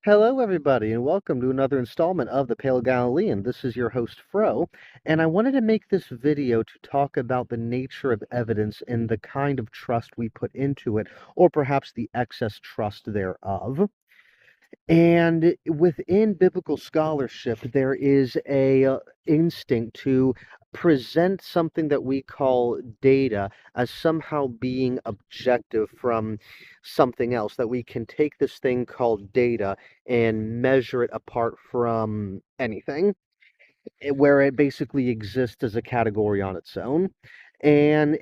Hello, everybody, and welcome to another installment of The Pale Galilean. This is your host, Fro, and I wanted to make this video to talk about the nature of evidence and the kind of trust we put into it, or perhaps the excess trust thereof. And within biblical scholarship, there is a instinct to present something that we call data as somehow being objective from something else, that we can take this thing called data and measure it apart from anything where it basically exists as a category on its own. And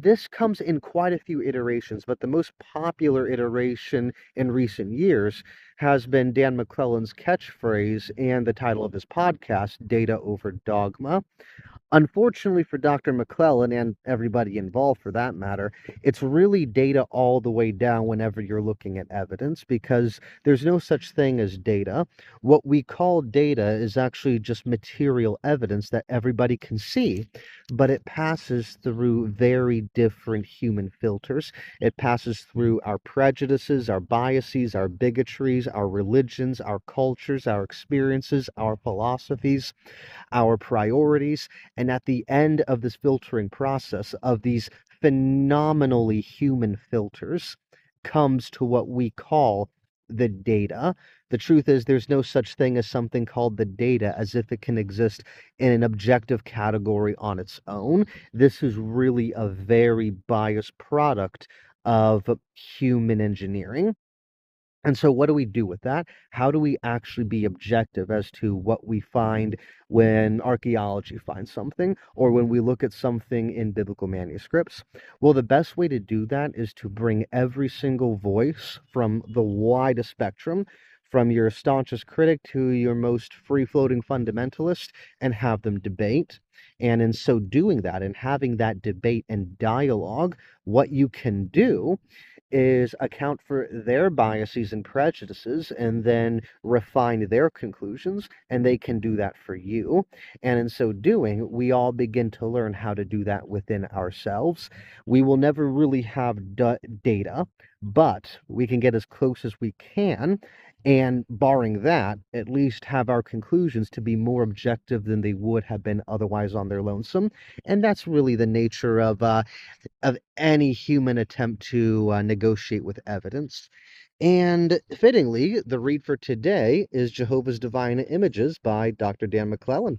this comes in quite a few iterations, but the most popular iteration in recent years has been Dan McClellan's catchphrase and the title of his podcast, Data Over Dogma. Unfortunately for Dr. McClellan and everybody involved for that matter, it's really data all the way down whenever you're looking at evidence because there's no such thing as data. What we call data is actually just material evidence that everybody can see, but it passes through very different human filters. It passes through our prejudices, our biases, our bigotries, our religions, our cultures, our experiences, our philosophies, our priorities. And at the end of this filtering process of these phenomenally human filters comes to what we call the data. The truth is, there's no such thing as something called the data as if it can exist in an objective category on its own. This is really a very biased product of human engineering. And so, what do we do with that? How do we actually be objective as to what we find when archaeology finds something or when we look at something in biblical manuscripts? Well, the best way to do that is to bring every single voice from the widest spectrum, from your staunchest critic to your most free floating fundamentalist, and have them debate. And in so doing that and having that debate and dialogue, what you can do is account for their biases and prejudices and then refine their conclusions, and they can do that for you. And in so doing, we all begin to learn how to do that within ourselves. We will never really have data, but we can get as close as we can. And barring that, at least have our conclusions to be more objective than they would have been otherwise on their lonesome. And that's really the nature of any human attempt to negotiate with evidence. And fittingly, the read for today is Jehovah's Divine Images by Dr. Dan McClellan.